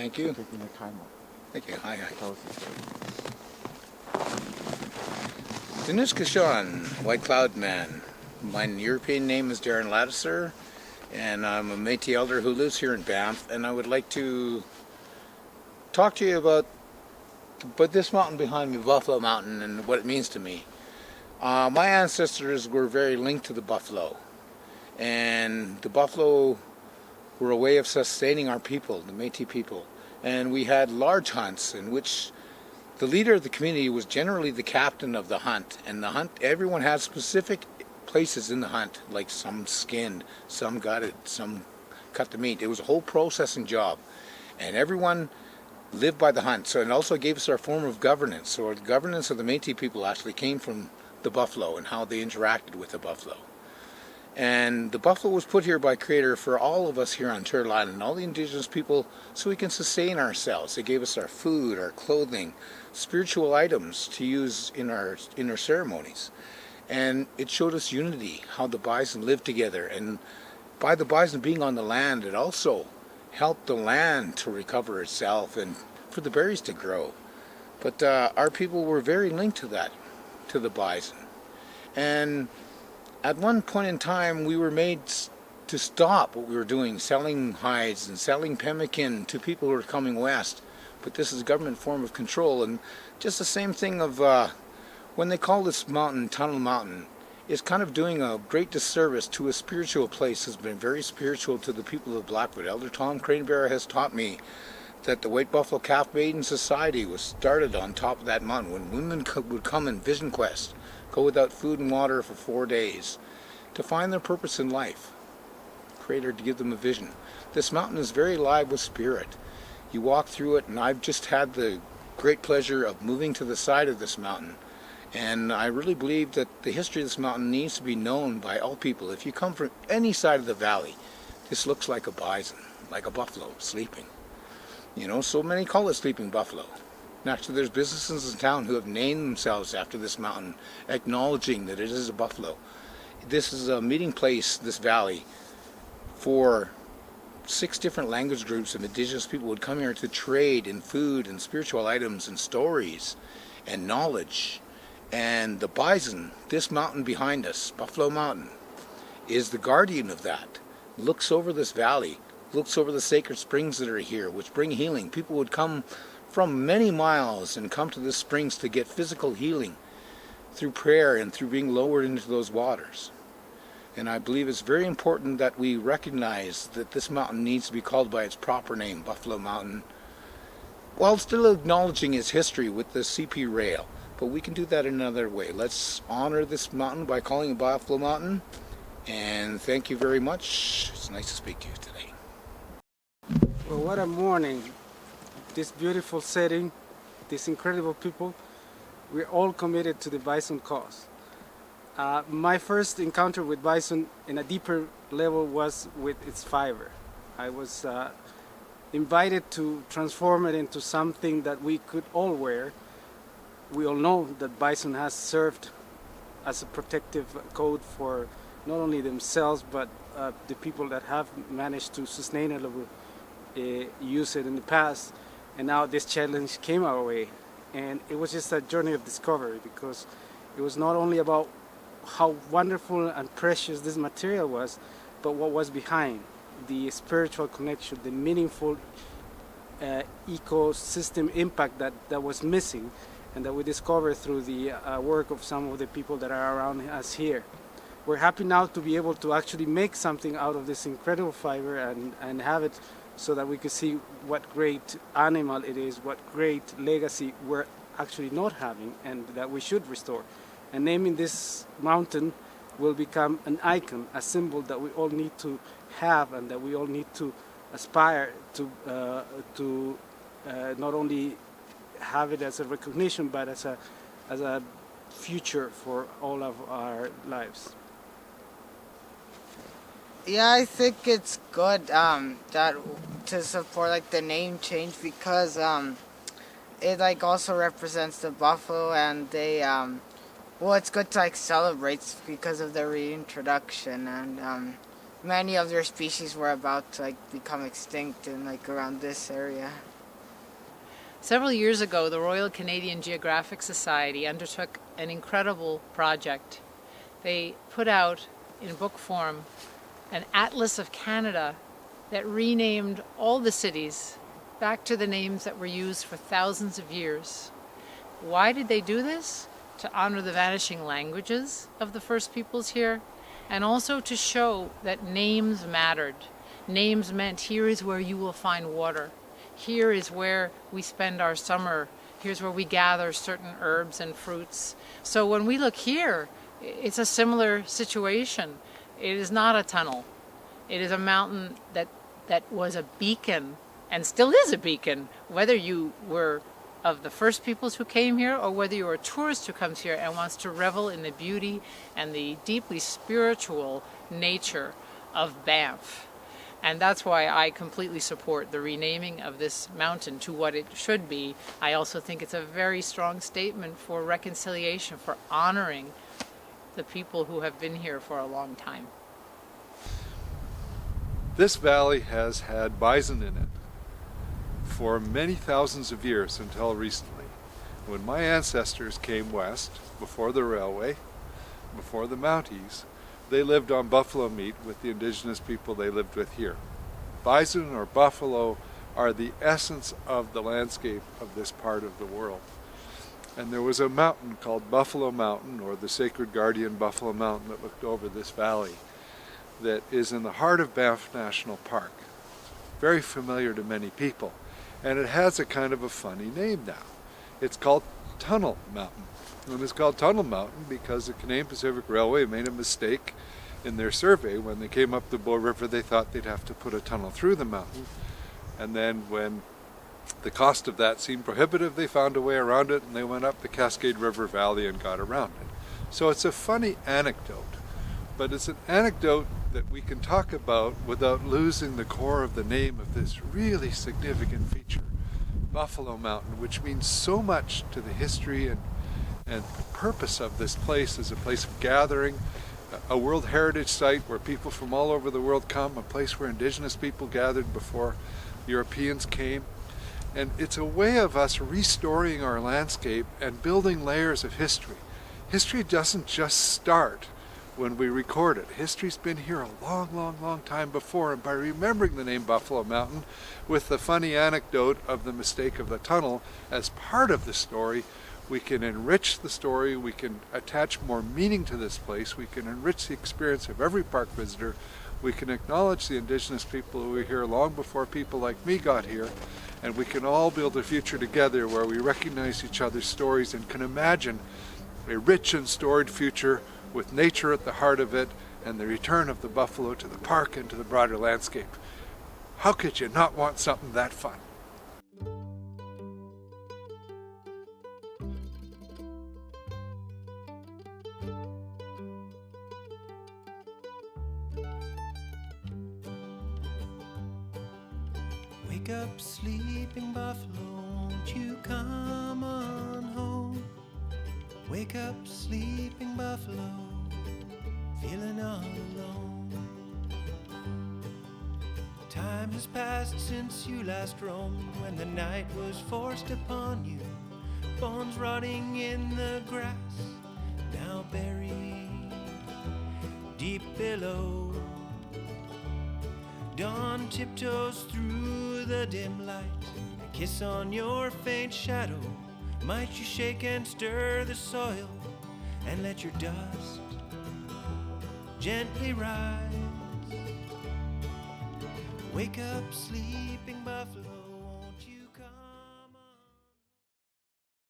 Thank you. Taking the time off. Thank you. Hi. Tell us the story. Dinishkashan, White Cloud Man. My European name is Darin Ladouceur, and I'm a Métis elder who lives here in Banff, and I would like to talk to you about this mountain behind me, Buffalo Mountain, and what it means to me. My ancestors were very linked to the buffalo, and the buffalo were a way of sustaining our people, the Métis people. And we had large hunts in which the leader of the community was generally the captain of the hunt. And the hunt, everyone had specific places in the hunt, like some skinned, some gutted, some cut the meat. It was a whole processing job. And everyone lived by the hunt. So it also gave us our form of governance. So the governance of the Métis people actually came from the buffalo and how they interacted with the buffalo. And the buffalo was put here by Creator for all of us here on Turtle Island, all the indigenous people, so we can sustain ourselves. They gave us our food, our clothing, spiritual items to use in our ceremonies. And it showed us unity, how the bison lived together. And by the bison being on the land, it also helped the land to recover itself and for the berries to grow. But our people were very linked to that, to the bison. And at one point in time, we were made to stop what we were doing, selling hides and selling pemmican to people who were coming west. But this is a government form of control, and just the same thing of when they call this mountain Tunnel Mountain, it's kind of doing a great disservice to a spiritual place that's been very spiritual to the people of Blackfoot. Elder Tom Cranebearer has taught me that the White Buffalo Calf Maiden Society was started on top of that mountain when women would come in vision quest, go without food and water for 4 days to find their purpose in life. Creator to give them a vision. This mountain is very alive with spirit. You walk through it, and I've just had the great pleasure of moving to the side of this mountain. And I really believe that the history of this mountain needs to be known by all people. If you come from any side of the valley, this looks like a bison, like a buffalo sleeping. You know, so many call it Sleeping Buffalo. And actually, there's businesses in town who have named themselves after this mountain, acknowledging that it is a buffalo. This is a meeting place, this valley, for 6 different language groups of indigenous people would come here to trade in food and spiritual items and stories and knowledge. And the bison, this mountain behind us, Buffalo Mountain, is the guardian of that. Looks over this valley, looks over the sacred springs that are here, which bring healing. People would come from many miles and come to the springs to get physical healing through prayer and through being lowered into those waters. And I believe it's very important that we recognize that this mountain needs to be called by its proper name, Buffalo Mountain, while still acknowledging its history with the CP rail. But we can do that in another way. Let's honor this mountain by calling it Buffalo Mountain. And thank you very much. It's nice to speak to you today. Well, what a morning. This beautiful setting, these incredible people. We're all committed to the bison cause. My first encounter with bison in a deeper level was with its fiber. I was invited to transform it into something that we could all wear. We all know that bison has served as a protective code for not only themselves but the people that have managed to sustainably use it in the past. And now this challenge came our way, and it was just a journey of discovery, because it was not only about how wonderful and precious this material was, but what was behind, the spiritual connection, the meaningful ecosystem impact that was missing, and that we discovered through the work of some of the people that are around us here. We're happy now to be able to actually make something out of this incredible fiber and have it so that we could see what great animal it is, what great legacy we're actually not having, and that we should restore. And naming this mountain will become an icon, a symbol that we all need to have and that we all need to aspire to not only have it as a recognition, but as a future for all of our lives. Yeah, I think it's good that to support like the name change, because it like also represents the buffalo, and they well, it's good to like celebrate because of their reintroduction, and many of their species were about to like become extinct in like around this area. Several years ago, the Royal Canadian Geographic Society undertook an incredible project. They put out, in book form, an atlas of Canada that renamed all the cities back to the names that were used for thousands of years. Why did they do this? To honor the vanishing languages of the first peoples here, and also to show that names mattered. Names meant, here is where you will find water. Here is where we spend our summer. Here's where we gather certain herbs and fruits. So when we look here, it's a similar situation. It is not a tunnel. It is a mountain that was a beacon, and still is a beacon, whether you were of the first peoples who came here or whether you're a tourist who comes here and wants to revel in the beauty and the deeply spiritual nature of Banff. And that's why I completely support the renaming of this mountain to what it should be. I also think it's a very strong statement for reconciliation, for honoring the people who have been here for a long time. This valley has had bison in it for many thousands of years until recently. When my ancestors came west, before the railway, before the Mounties, they lived on buffalo meat with the indigenous people they lived with here. Bison or buffalo are the essence of the landscape of this part of the world. And there was a mountain called Buffalo Mountain, or the Sacred Guardian Buffalo Mountain, that looked over this valley, that is in the heart of Banff National Park. Very familiar to many people. And it has a kind of a funny name now. It's called Tunnel Mountain. And it's called Tunnel Mountain because the Canadian Pacific Railway made a mistake in their survey. When they came up the Bow River, they thought they'd have to put a tunnel through the mountain. And then when the cost of that seemed prohibitive, they found a way around it, and they went up the Cascade River Valley and got around it. So it's a funny anecdote, but it's an anecdote that we can talk about without losing the core of the name of this really significant feature, Buffalo Mountain, which means so much to the history and purpose of this place as a place of gathering, a World Heritage Site where people from all over the world come, a place where indigenous people gathered before Europeans came. And it's a way of us restoring our landscape and building layers of history. History doesn't just start when we record it. History's been here a long, long, long time before, and by remembering the name Buffalo Mountain with the funny anecdote of the mistake of the tunnel as part of the story, we can enrich the story, we can attach more meaning to this place, we can enrich the experience of every park visitor, we can acknowledge the indigenous people who were here long before people like me got here, and we can all build a future together where we recognize each other's stories and can imagine a rich and storied future with nature at the heart of it and the return of the buffalo to the park and to the broader landscape. How could you not want something that fun? Wake up, sleeping buffalo, won't you come on home? Wake up, sleeping buffalo, feeling all alone. Time has passed since you last roamed, when the night was forced upon you. Bones rotting in the grass, now buried deep below. Dawn tiptoes through the dim light, a kiss on your faint shadow. Might you shake and stir the soil and let your dust gently rise? Wake up, sleeping buffalo.